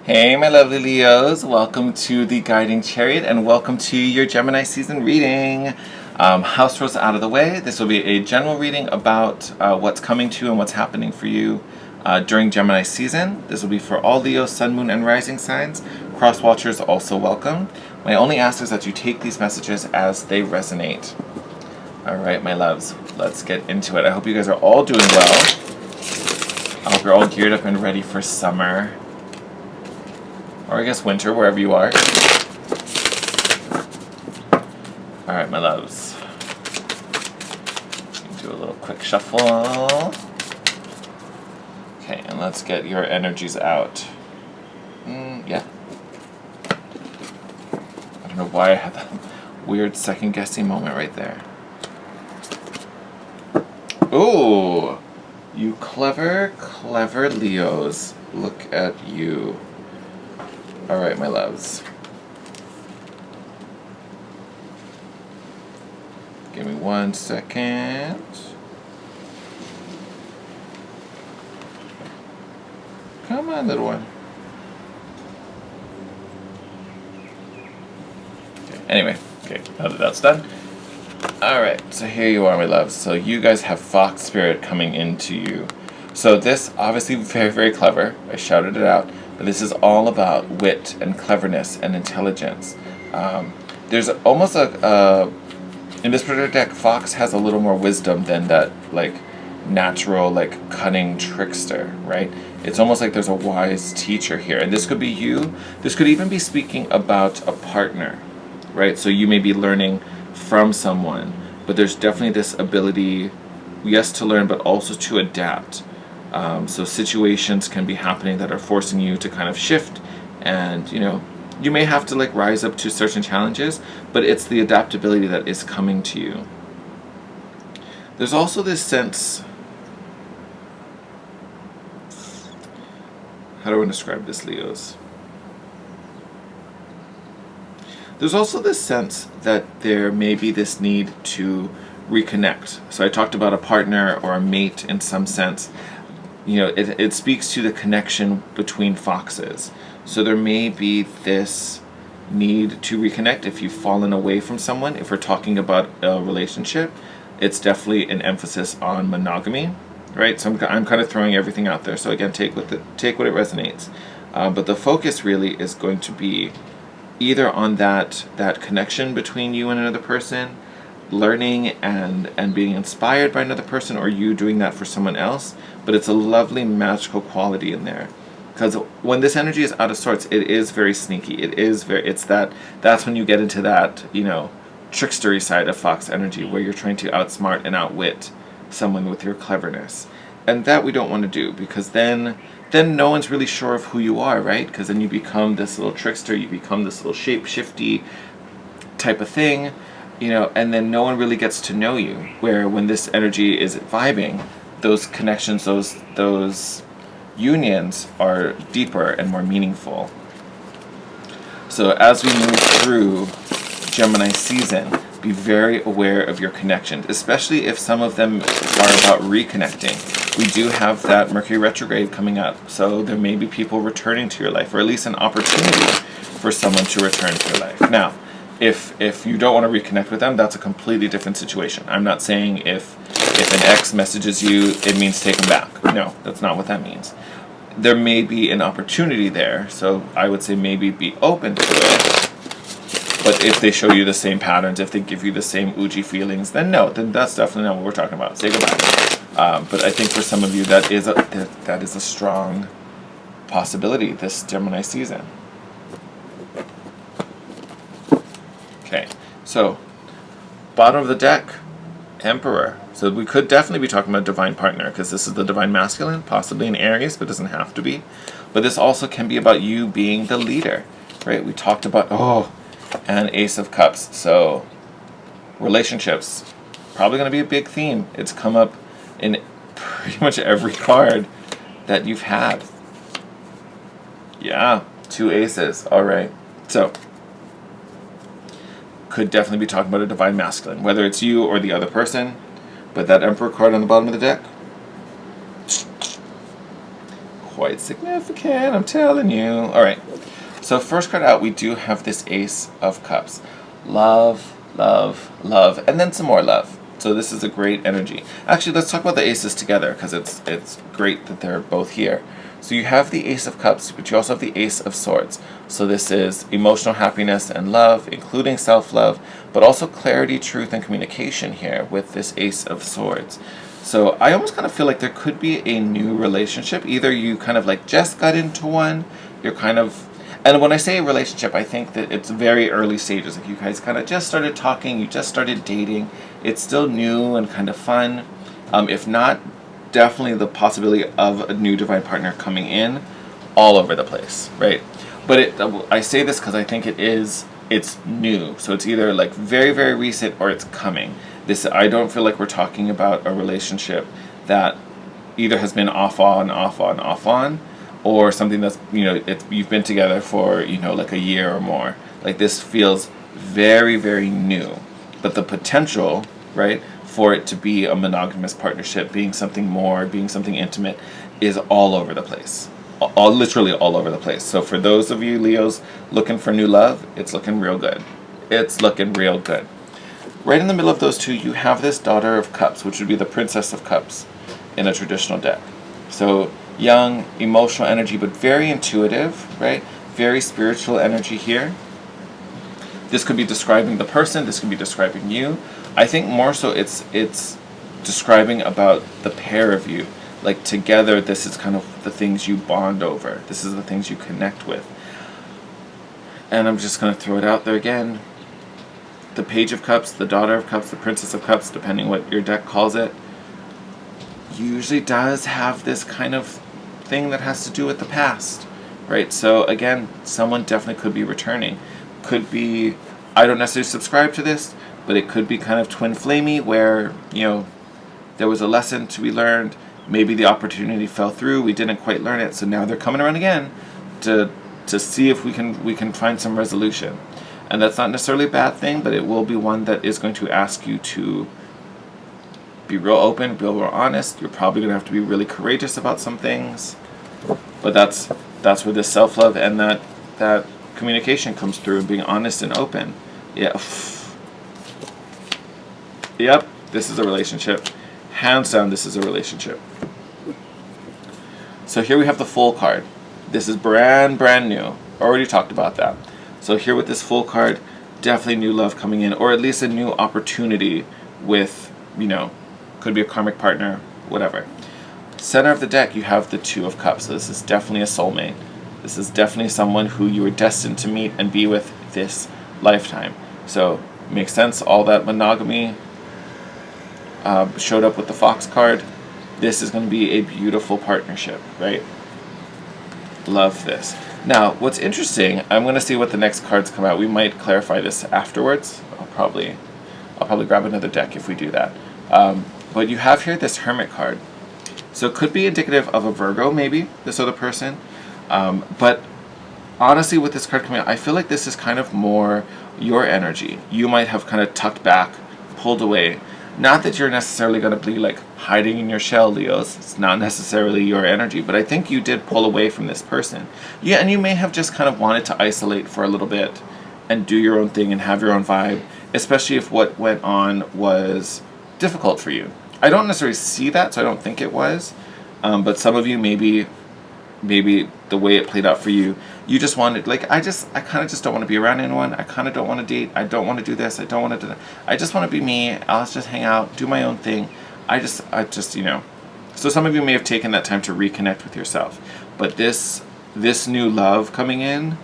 Hey my lovely Leos, welcome to the Guiding Chariot and welcome to your Gemini season reading. House rules out of the way, this will be a general reading about what's coming to you and what's happening for you during Gemini season. This will be for all Leo, Sun, Moon, and Rising signs. Cross watchers also welcome. My only ask is that you take these messages as they resonate. Alright my loves, let's get into it. I hope you guys are all doing well. I hope you're all geared up and ready for summer. Or I guess winter, wherever you are. Alright, my loves. Do a little quick shuffle. Okay, and let's get your energies out. Yeah. I don't know why I had that weird second-guessing moment right there. Ooh! You clever, clever Leos. Look at you. Alright, my loves. Give me 1 second. Come on, little one. Okay, anyway, okay, now that that's done. Alright, so here you are, my loves. So you guys have Fox Spirit coming into you. So this, obviously very, very clever. I shouted it out. But this is all about wit and cleverness and intelligence. There's almost in this particular deck, Fox has a little more wisdom than that, like, natural, like, cunning trickster, right? It's almost like there's a wise teacher here. And this could be you. This could even be speaking about a partner, right? So you may be learning from someone, but there's definitely this ability, yes, to learn, but also to adapt. So situations can be happening that are forcing you to kind of shift, and you may have to like rise up to certain challenges, but it's the adaptability that is coming to you. There's also this sense, how do I describe this, Leos? There's also this sense that there may be this need to reconnect. So I talked about a partner or a mate in some sense. It speaks to the connection between foxes. So there may be this need to reconnect if you've fallen away from someone. If we're talking about a relationship, it's definitely an emphasis on monogamy, right? So I'm kind of throwing everything out there. So again, take what it resonates. But the focus really is going to be either on that connection between you and another person, learning and being inspired by another person, or you doing that for someone else. But it's a lovely magical quality in there, because when this energy is out of sorts, it is very sneaky. That's when you get into that trickstery side of Fox energy, where you're trying to outsmart and outwit someone with your cleverness, and that we don't want to do, because then no one's really sure of who you are, right? Because then you become this little trickster, you become this little shape-shifty type of thing. And then no one really gets to know you, where when this energy is vibing, those connections, those unions are deeper and more meaningful. So as we move through Gemini season, be very aware of your connections, especially if some of them are about reconnecting. We do have that Mercury retrograde coming up, so there may be people returning to your life, or at least an opportunity for someone to return to your life. Now, if you don't want to reconnect with them, that's a completely different situation. I'm not saying if an ex messages you, it means take them back. No, that's not what that means. There may be an opportunity there, so I would say maybe be open to it. But if they show you the same patterns, if they give you the same Uji feelings, then no, then that's definitely not what we're talking about. Say goodbye. But I think for some of you, that is a strong possibility this Gemini season. Okay, so bottom of the deck, Emperor. So we could definitely be talking about divine partner, because this is the divine masculine, possibly in Aries, but doesn't have to be. But this also can be about you being the leader, right? We talked about, and Ace of Cups. So relationships, probably going to be a big theme. It's come up in pretty much every card that you've had. Yeah, 2 aces. All right. So could definitely be talking about a divine masculine, whether it's you or the other person. But that Emperor card on the bottom of the deck, quite significant, I'm telling you. All right. So first card out, we do have this Ace of Cups. Love, love, love, and then some more love. So this is a great energy. Actually, let's talk about the aces together because it's great that they're both here. So you have the Ace of Cups, but you also have the Ace of Swords. So this is emotional happiness and love, including self-love, but also clarity, truth, and communication here with this Ace of Swords. So I almost kind of feel like there could be a new relationship. Either you kind of like just got into one, you're kind of... And when I say relationship, I think that it's very early stages. Like you guys kind of just started talking, you just started dating. It's still new and kind of fun. If not, definitely the possibility of a new divine partner coming in all over the place, right? But I say this because I think it's new. So it's either like very, very recent or it's coming. I don't feel like we're talking about a relationship that either has been off on, or something that's, you've been together for, like a year or more. Like this feels very, very new. But the potential, right, for it to be a monogamous partnership, being something more, being something intimate, is all over the place. Literally all over the place. So for those of you Leos looking for new love, it's looking real good. It's looking real good. Right in the middle of those two, you have this Daughter of Cups, which would be the Princess of Cups in a traditional deck. So young, emotional energy, but very intuitive, right? Very spiritual energy here. This could be describing the person, this could be describing you. I think more so it's describing about the pair of you. Like together, this is kind of the things you bond over. This is the things you connect with. And I'm just going to throw it out there again. The Page of Cups, the Daughter of Cups, the Princess of Cups, depending what your deck calls it, usually does have this kind of thing that has to do with the past, right? So again, someone definitely could be returning. Could be, I don't necessarily subscribe to this, but it could be kind of twin flamey where, there was a lesson to be learned. Maybe the opportunity fell through. We didn't quite learn it. So now they're coming around again to see if we can find some resolution. And that's not necessarily a bad thing, but it will be one that is going to ask you to be real open, be real honest. You're probably going to have to be really courageous about some things. But that's where this self-love and that communication comes through, and being honest and open. Yeah. Yep, this is a relationship. Hands down, this is a relationship. So here we have the Fool card. This is brand new. Already talked about that. So here with this Fool card, definitely new love coming in, or at least a new opportunity with, could be a karmic partner, whatever. Center of the deck, you have the Two of Cups. So this is definitely a soulmate. This is definitely someone who you were destined to meet and be with this lifetime. So makes sense. All that monogamy showed up with the Fox card. This is going to be a beautiful partnership, right? Love this. Now, what's interesting, I'm going to see what the next cards come out. We might clarify this afterwards. I'll probably grab another deck if we do that. But you have here this Hermit card. So it could be indicative of a Virgo, maybe, this other person. But honestly, with this card coming out, I feel like this is kind of more your energy. You might have kind of tucked back, pulled away. Not that you're necessarily going to be like hiding in your shell, Leos. It's not necessarily your energy, but I think you did pull away from this person. Yeah, and you may have just kind of wanted to isolate for a little bit and do your own thing and have your own vibe, especially if what went on was difficult for you. I don't necessarily see that, so I don't think it was. But some of you, maybe the way it played out for you, you just wanted, like, I kind of just don't want to be around anyone. I kind of don't want to date. I don't want to do this. I don't want to do that. I just want to be me. I'll just hang out, do my own thing. I just, So some of you may have taken that time to reconnect with yourself. But this new love coming in,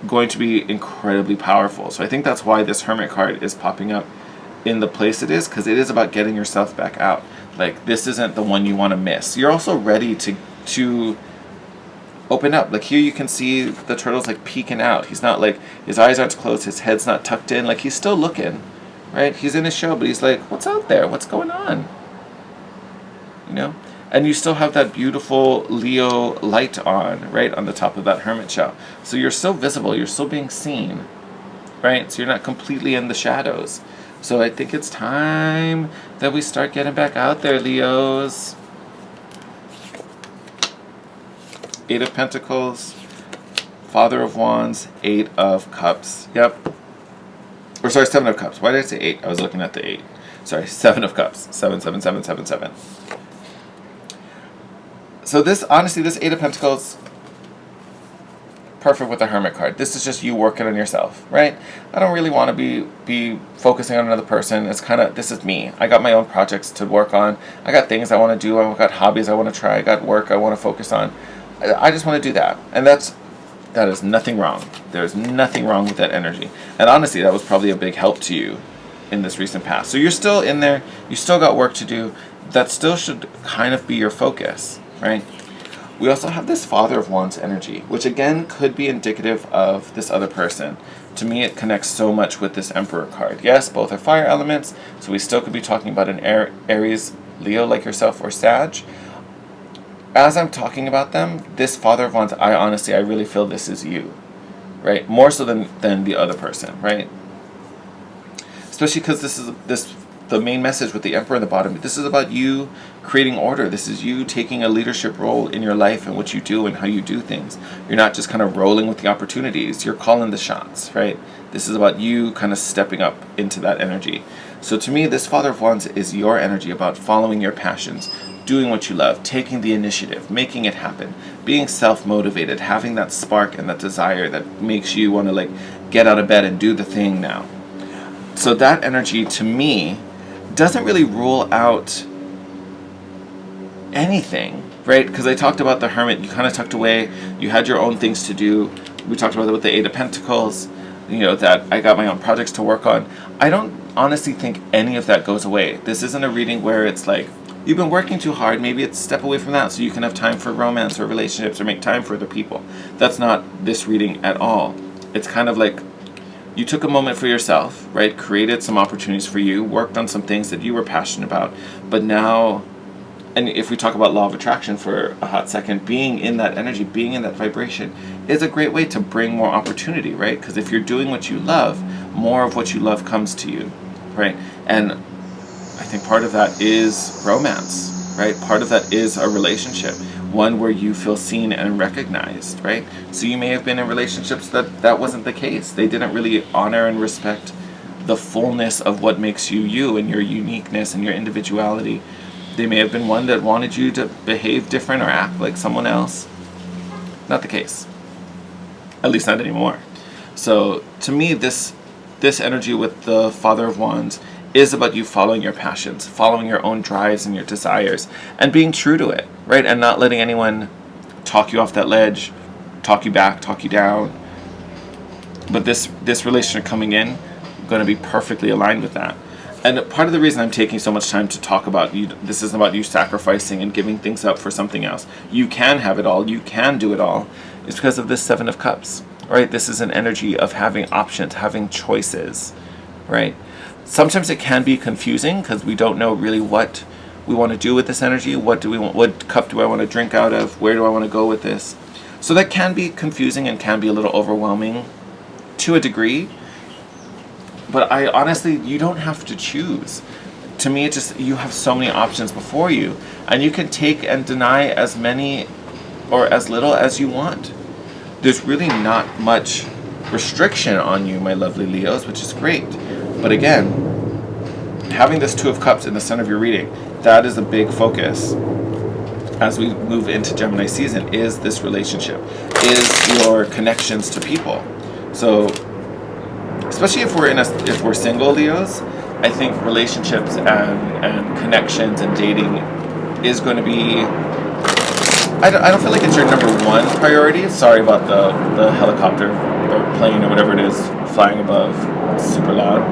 going to be incredibly powerful. So I think that's why this Hermit card is popping up in the place it is, because it is about getting yourself back out. Like, this isn't the one you want to miss. You're also ready to open up. Like, here you can see the turtle's like peeking out. He's not like, his eyes aren't closed, his head's not tucked in. Like, he's still looking, right? He's in his shell, but he's like, what's out there? What's going on? And you still have that beautiful Leo light on, right, on the top of that Hermit shell. So you're still visible. You're still being seen, right? So you're not completely in the shadows. So I think it's time that we start getting back out there, Leos. Eight of Pentacles, Father of Wands, Eight of Cups. Yep. Or sorry, Seven of Cups. Why did I say 8? I was looking at the 8. Sorry, 7 of Cups. 7, 7, 7, 7, 7. So this, honestly, this Eight of Pentacles, perfect with the Hermit card. This is just you working on yourself, right? I don't really want to be focusing on another person. It's kind of, this is me. I got my own projects to work on. I got things I want to do. I've got hobbies I want to try. I got work I want to focus on. I just want to do that. And that is nothing wrong. There's nothing wrong with that energy. And honestly, that was probably a big help to you in this recent past. So you're still in there. You still got work to do. That still should kind of be your focus, right? We also have this Father of Wands energy, which again could be indicative of this other person. To me, it connects so much with this Emperor card. Yes, both are fire elements, so we still could be talking about an Aries, Leo like yourself, or Sag. As I'm talking about them, this Father of Wands, I really feel this is you, right? More so than the other person, right? Especially because the main message with the Emperor in the bottom, this is about you creating order. This is you taking a leadership role in your life and what you do and how you do things. You're not just kind of rolling with the opportunities. You're calling the shots, right? This is about you kind of stepping up into that energy. So to me, this Father of Wands is your energy about following your passions, doing what you love, taking the initiative, making it happen, being self-motivated, having that spark and that desire that makes you want to like get out of bed and do the thing now. So that energy to me doesn't really rule out anything, right? Because I talked about the Hermit, you kind of tucked away, you had your own things to do. We talked about it with the Eight of Pentacles, you know, that I got my own projects to work on. I don't honestly think any of that goes away. This isn't a reading where it's like, you've been working too hard, maybe it's step away from that so you can have time for romance or relationships or make time for other people. That's not this reading at all. It's kind of like, you took a moment for yourself, right? Created some opportunities for you, worked on some things that you were passionate about, but now, and if we talk about law of attraction for a hot second, being in that energy, being in that vibration is a great way to bring more opportunity, right? Because if you're doing what you love, more of what you love comes to you, right? And I think part of that is romance, right? Part of that is a relationship, one where you feel seen and recognized, right? So you may have been in relationships that wasn't the case. They didn't really honor and respect the fullness of what makes you you and your uniqueness and your individuality. They may have been one that wanted you to behave different or act like someone else. Not the case. At least not anymore. So to me, this energy with the Father of Wands is about you following your passions, following your own drives and your desires, and being true to it, right? And not letting anyone talk you off that ledge, talk you back, talk you down. But this relationship coming in, going to be perfectly aligned with that. And part of the reason I'm taking so much time to talk about you, this isn't about you sacrificing and giving things up for something else. You can have it all, you can do it all, is because of this Seven of Cups, right? This is an energy of having options, having choices, right? Sometimes it can be confusing because we don't know really what we want to do with this energy. What do we want? What cup do I want to drink out of? Where do I want to go with this? So that can be confusing and can be a little overwhelming to a degree. But I honestly, you don't have to choose. To me, it just, you have so many options before you, and you can take and deny as many or as little as you want. There's really not much restriction on you, my lovely Leos, which is great. But again, having this Two of Cups in the center of your reading, that is a big focus as we move into Gemini season, is this relationship, is your connections to people. So, especially if we're single Leos, I think relationships and connections and dating is going to be, I don't feel like it's your number one priority. Sorry about the helicopter or plane or whatever it is flying above. It's super loud.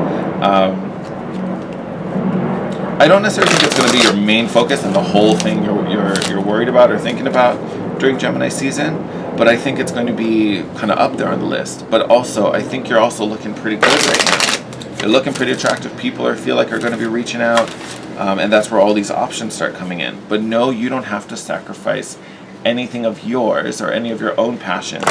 I don't necessarily think it's going to be your main focus and the whole thing you're worried about or thinking about during Gemini season, but I think it's going to be kind of up there on the list. But also, I think you're also looking pretty good right now. You're looking pretty attractive. People feel like are going to be reaching out, and that's where all these options start coming in. But no, you don't have to sacrifice anything of yours or any of your own passions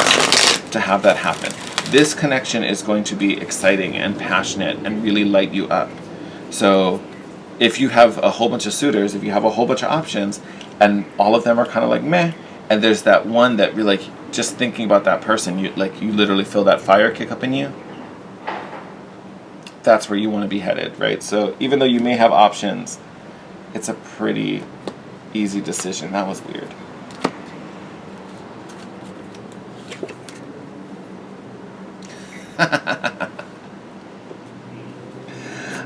to have that happen. This connection is going to be exciting and passionate and really light you up. So if you have a whole bunch of suitors, if you have a whole bunch of options, and all of them are kind of like meh, And there's that one that really, like, just thinking about that person, you literally feel that fire kick up in you. That's where you want to be headed, right? So even though you may have options, it's a pretty easy decision. That was weird.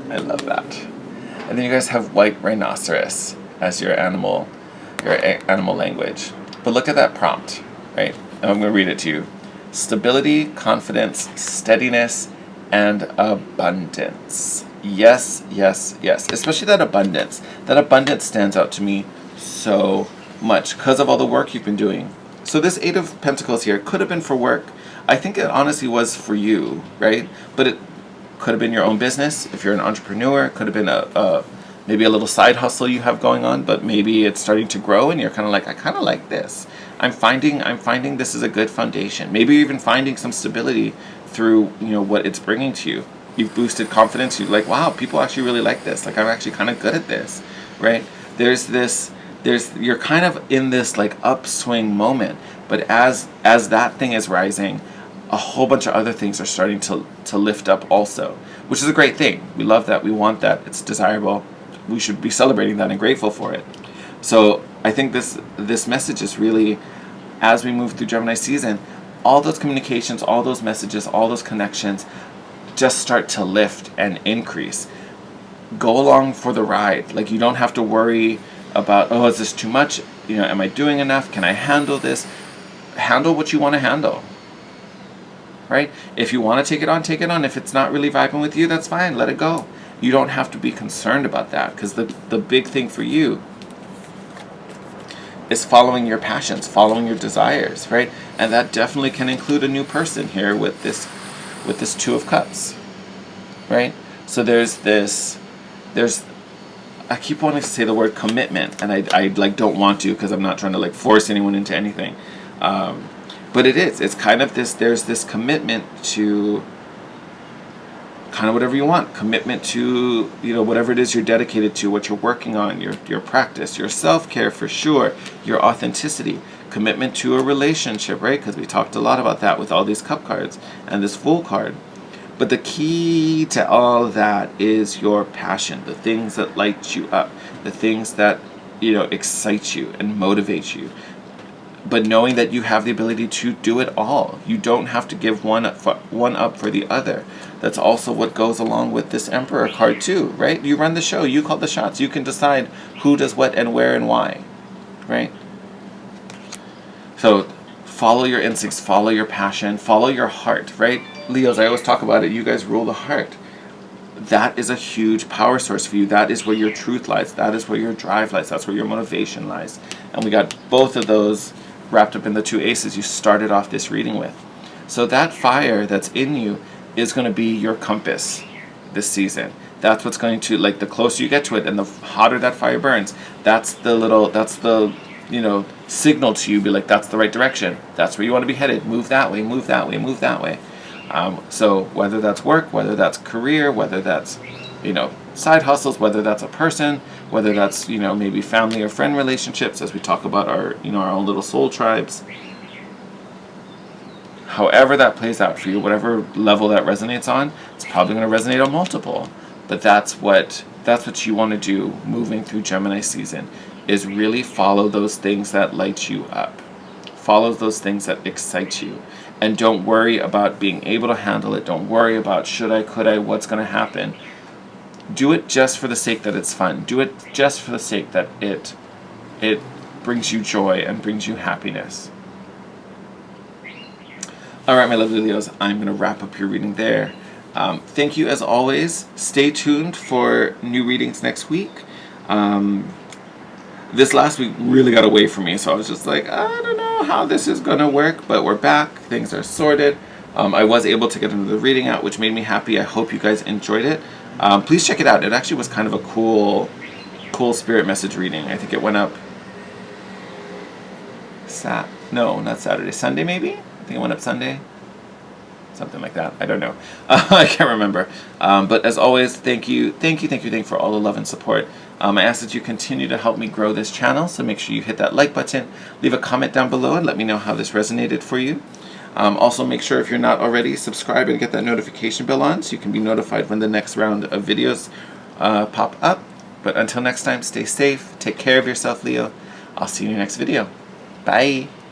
I love that. And then you guys have white rhinoceros as your animal language. But look at that prompt, right? And I'm going to read it to you. Stability, confidence, steadiness, and abundance. Yes, yes, yes. Especially that abundance. That abundance stands out to me so much because of all the work you've been doing. So this Eight of Pentacles here could have been for work. I think it honestly was for you, right? But it could have been your own business. If you're an entrepreneur, it could have been maybe a little side hustle you have going on, but maybe it's starting to grow and you're kind of like, I kind of like this. I'm finding this is a good foundation. Maybe you're even finding some stability through, what it's bringing to you. You've boosted confidence. You're like, wow, people actually really like this. Like, I'm actually kind of good at this, right? You're kind of in this like upswing moment, but as that thing is rising, a whole bunch of other things are starting to lift up also, which is a great thing. We love that. We want that. It's desirable. We should be celebrating that and grateful for it. So I think this message is really, as we move through Gemini season, all those communications, all those messages, all those connections just start to lift and increase. Go along for the ride. Like, you don't have to worry about, oh, is this too much? Am I doing enough? Can I handle this? Handle what you want to handle. Right? If you want to take it on, take it on. If it's not really vibing with you, that's fine. Let it go. You don't have to be concerned about that, because the big thing for you is following your passions, following your desires, right? And that definitely can include a new person here with this Two of Cups, right? So there's I keep wanting to say the word commitment, and I like don't want to, because I'm not trying to like force anyone into anything. But it's kind of there's this commitment to kind of whatever you want, commitment to, whatever it is you're dedicated to, what you're working on, your practice, your self-care for sure, your authenticity, commitment to a relationship, right? Because we talked a lot about that with all these cup cards and this Fool card. But the key to all that is your passion, the things that light you up, the things that, excite you and motivate you. But knowing that you have the ability to do it all. You don't have to give one up for the other. That's also what goes along with this Emperor card too, right? You run the show, you call the shots. You can decide who does what and where and why, right? So follow your instincts, follow your passion, follow your heart, right? Leos, I always talk about it. You guys rule the heart. That is a huge power source for you. That is where your truth lies. That is where your drive lies. That's where your motivation lies. And we got both of those wrapped up in the two aces you started off this reading with. So that fire that's in you is going to be your compass this season. That's what's going to, like, the closer you get to it and the hotter that fire burns, that's the signal to you, be like, that's the right direction. That's where you want to be headed. Move that way, move that way, move that way. So whether that's work, whether that's career, whether that's, side hustles, whether that's a person, whether that's, maybe family or friend relationships, as we talk about our own little soul tribes. However that plays out for you, whatever level that resonates on, it's probably going to resonate on multiple. But that's what you want to do moving through Gemini season, is really follow those things that light you up. Follow those things that excite you. And don't worry about being able to handle it. Don't worry about should I, could I, what's going to happen. Do it just for the sake that it's fun. Do it just for the sake that it brings you joy and brings you happiness. All right, my lovely Leos, I'm going to wrap up your reading there. Thank you as always. Stay tuned for new readings next week. This last week really got away from me, so I was just like, I don't know how this is going to work, but we're back. Things are sorted. I was able to get another reading out, which made me happy. I hope you guys enjoyed it. Please check it out. It actually was kind of a cool spirit message reading. I think it went up not Saturday, Sunday maybe? I think it went up Sunday. something like that. I don't know. I can't remember. But as always, thank you for all the love and support. I ask that you continue to help me grow this channel, so make sure you hit that like button, leave a comment down below, and let me know how this resonated for you. Also, make sure if you're not already, subscribe and get that notification bell on so you can be notified when the next round of videos pop up. But until next time, stay safe, take care of yourself, Leo. I'll see you in your next video. Bye!